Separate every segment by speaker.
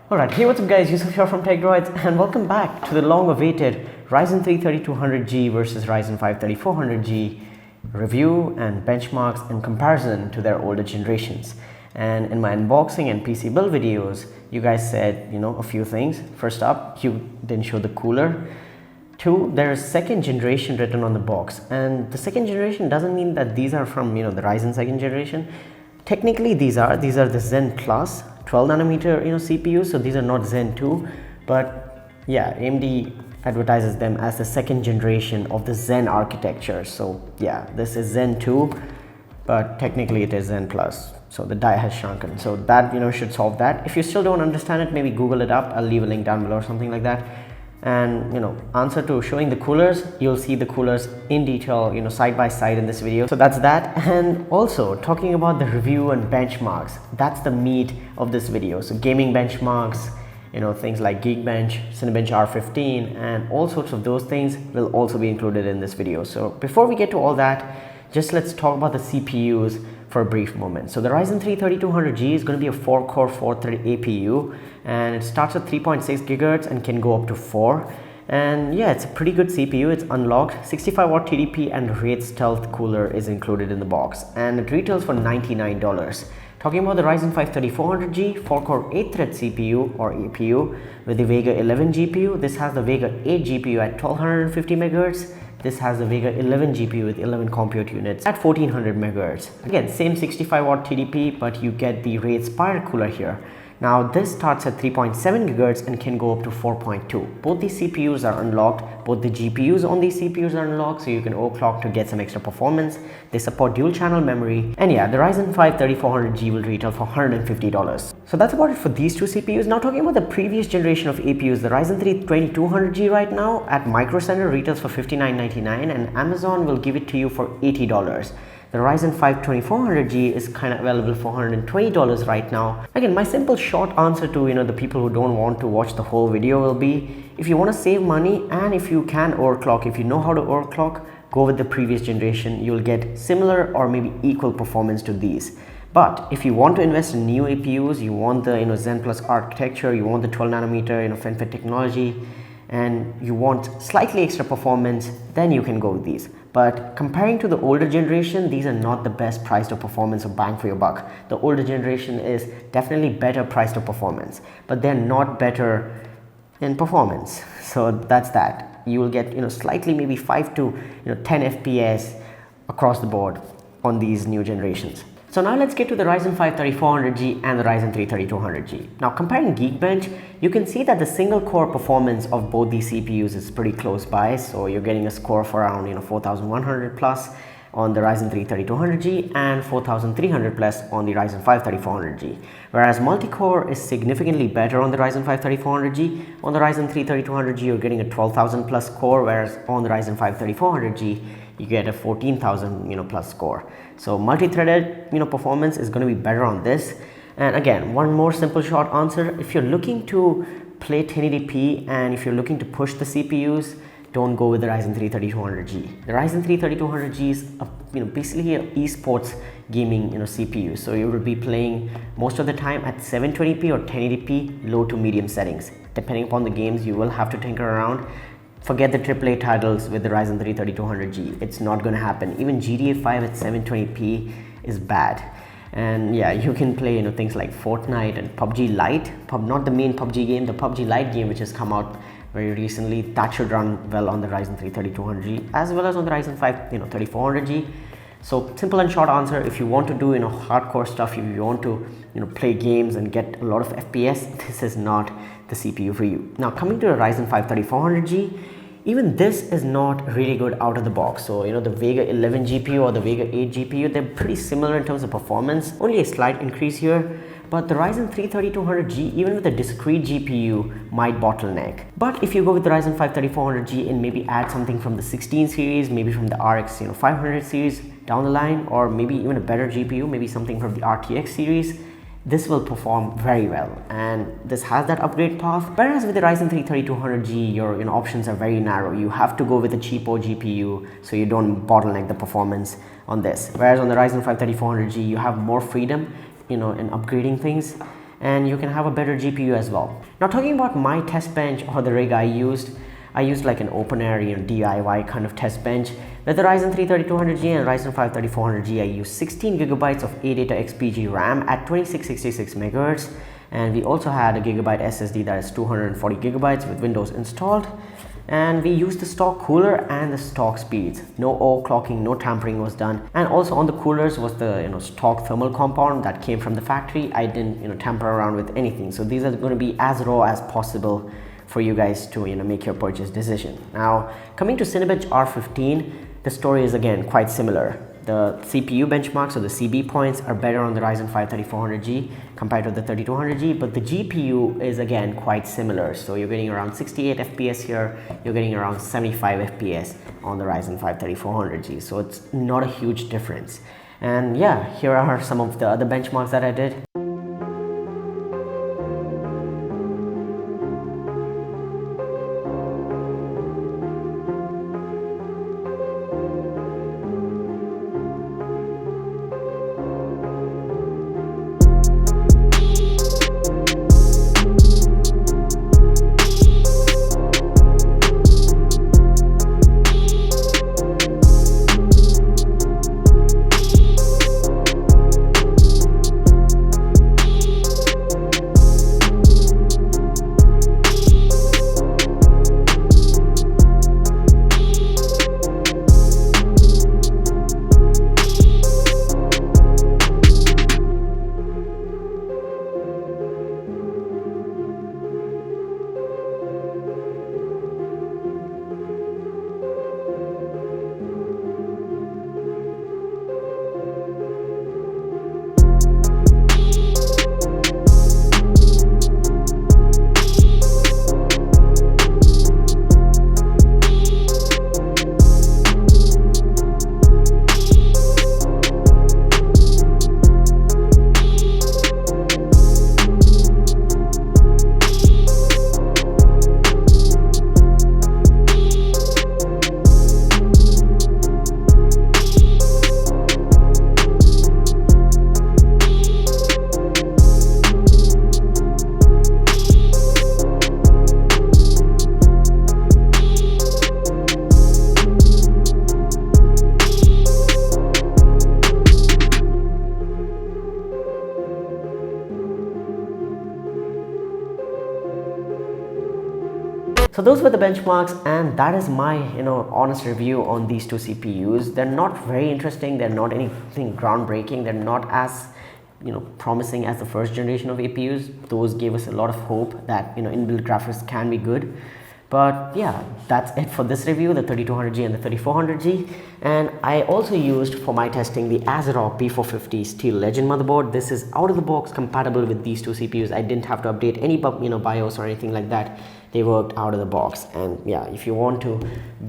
Speaker 1: Alright, hey what's up guys, Yusuf here from TechDroids and welcome back to the long awaited Ryzen 3 3200G versus Ryzen 5 3400G review and benchmarks and comparison to their older generations. And in my unboxing and PC build videos, you guys said, a few things. First up, you didn't show the cooler. Two, there is second generation written on the box, and the second generation doesn't mean that these are from the Ryzen second generation. Technically these are the Zen Plus 12 nanometer CPUs, so these are not Zen 2, but yeah, AMD advertises them as the second generation of the Zen architecture. So yeah, this is Zen 2, but technically it is Zen Plus, so the die has shrunken. So that should solve that. If you still don't understand it, maybe Google it up. I'll leave a link down below or something like that. And answer to showing the coolers, you'll see the coolers in detail side by side in this video. So that's that. And also talking about the review and benchmarks, that's the meat of this video. So gaming benchmarks, things like Geekbench, Cinebench R15 and all sorts of those things will also be included in this video. So before we get to all that, just let's talk about the CPUs for a brief moment. So the Ryzen 3 3200G is going to be a 4-core 4-thread APU, and it starts at 3.6 GHz and can go up to 4. And yeah, it's a pretty good CPU. It's unlocked. 65 watt TDP and Wraith Stealth cooler is included in the box, and it retails for $99. Talking about the Ryzen 5 3400G 4-core 8-thread CPU or APU with the Vega 11 GPU. This has the Vega 8 GPU at 1250 MHz. This has the Vega 11 GPU with 11 compute units at 1400 MHz. Again, same 65 watt TDP, but you get the Wraith Spire cooler here. Now this starts at 3.7 GHz and can go up to 4.2. Both these CPUs are unlocked. Both the GPUs on these CPUs are unlocked, so you can overclock to get some extra performance. They support dual channel memory. And yeah, the Ryzen 5 3400G will retail for $150. So that's about it for these two CPUs. Now talking about the previous generation of APUs, the Ryzen 3 2200G right now at Micro Center retails for $59.99 and Amazon will give it to you for $80. The Ryzen 5 2400G is kind of available for $120 right now. Again, my simple short answer to the people who don't want to watch the whole video will be, if you want to save money and if you can overclock, if you know how to overclock, go with the previous generation. You'll get similar or maybe equal performance to these. But if you want to invest in new APUs, you want the Zen Plus architecture, you want the 12 nanometer FinFET technology, and you want slightly extra performance, then you can go with these. But comparing to the older generation, these are not the best price to performance or bang for your buck. The older generation is definitely better price to performance, but they're not better in performance. So that's that. You will get slightly maybe 5 to 10 FPS across the board on these new generations. So now let's get to the Ryzen 5 3400G and the Ryzen 3 3200G. Now comparing Geekbench, you can see that the single core performance of both these CPUs is pretty close by. So you're getting a score of around 4100 plus on the Ryzen 3 3200G and 4300 plus on the Ryzen 5 3400G. Whereas multi-core is significantly better on the Ryzen 5 3400G. On the Ryzen 3 3200G, you're getting a 12,000 plus score, whereas on the Ryzen 5 3400G, you get a 14,000 plus score. So multi-threaded performance is going to be better on this. And again, one more simple short answer: if you're looking to play 1080p and if you're looking to push the CPUs, don't go with the Ryzen 3 3200G. The Ryzen 3 3200G is basically an esports gaming CPU. So you will be playing most of the time at 720p or 1080p low to medium settings. Depending upon the games, you will have to tinker around. Forget the AAA titles with the Ryzen 3 3200G. It's not going to happen. Even GTA 5 at 720p is bad. And yeah, you can play things like Fortnite and PUBG Lite, not the main PUBG game, the PUBG Lite game which has come out very recently. That should run well on the Ryzen 3 3200G as well as on the Ryzen 5 3400G. So simple and short answer: if you want to do hardcore stuff, if you want to play games and get a lot of FPS, this is not the CPU for you. Now coming to the Ryzen 5 3400G, even this is not really good out of the box. So the Vega 11 GPU or the Vega 8 GPU, they're pretty similar in terms of performance, only a slight increase here. But the Ryzen 3 3200G, even with a discrete GPU, might bottleneck. But if you go with the Ryzen 5 3400G and maybe add something from the 16 series, maybe from the RX 500 series down the line, or maybe even a better GPU, maybe something from the RTX series, this will perform very well, and this has that upgrade path. Whereas with the Ryzen 3 3200G, your options are very narrow. You have to go with a cheapo GPU so you don't bottleneck the performance on this. Whereas on the Ryzen 5 3400G, you have more freedom in upgrading things, and you can have a better GPU as well. Now talking about my test bench or the rig I used like an open air, DIY kind of test bench. With the Ryzen 3 3200G and Ryzen 5 3400G, I used 16 gigabytes of ADATA XPG RAM at 2666 MHz, and we also had a gigabyte SSD that is 240 gigabytes with Windows installed. And we used the stock cooler and the stock speeds. No overclocking, no tampering was done. And also on the coolers was the stock thermal compound that came from the factory. I didn't tamper around with anything. So these are going to be as raw as possible for you guys to make your purchase decision. Now coming to Cinebench R15, the story is again quite similar. The CPU benchmarks or the CB points are better on the Ryzen 5 3400G compared to the 3200G, but the GPU is again quite similar. So you're getting around 68 FPS here, you're getting around 75 FPS on the Ryzen 5 3400G. So it's not a huge difference. And yeah, here are some of the other benchmarks that I did. So those were the benchmarks, and that is my honest review on these two CPUs. They're not very interesting, they're not anything groundbreaking, they're not as promising as the first generation of APUs. Those gave us a lot of hope that inbuilt graphics can be good. But yeah, that's it for this review, the 3200G and the 3400G. And I also used for my testing the ASRock B450 Steel Legend motherboard. This is out of the box compatible with these two CPUs. I didn't have to update any BIOS or anything like that. They worked out of the box. And yeah, if you want to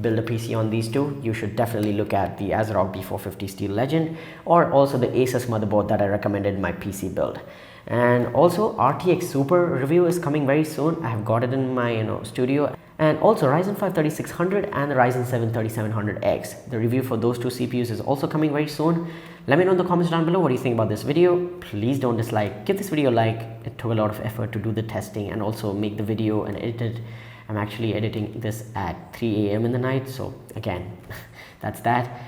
Speaker 1: build a PC on these two, you should definitely look at the ASRock B450 Steel Legend, or also the Asus motherboard that I recommended in my PC build. And also RTX Super review is coming very soon. I have got it in my studio. And also Ryzen 5 3600 and the Ryzen 7 3700X. The review for those two CPUs is also coming very soon. Let me know in the comments down below what do you think about this video. Please don't dislike, give this video a like. It took a lot of effort to do the testing and also make the video and edit it. I'm actually editing this at 3 AM in the night, so again that's that.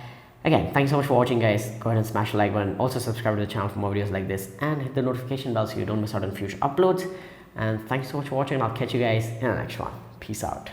Speaker 1: Again, thanks so much for watching, guys. Go ahead and smash the like button. Also subscribe to the channel for more videos like this and hit the notification bell so you don't miss out on future uploads. And thanks so much for watching. I'll catch you guys in the next one. Peace out.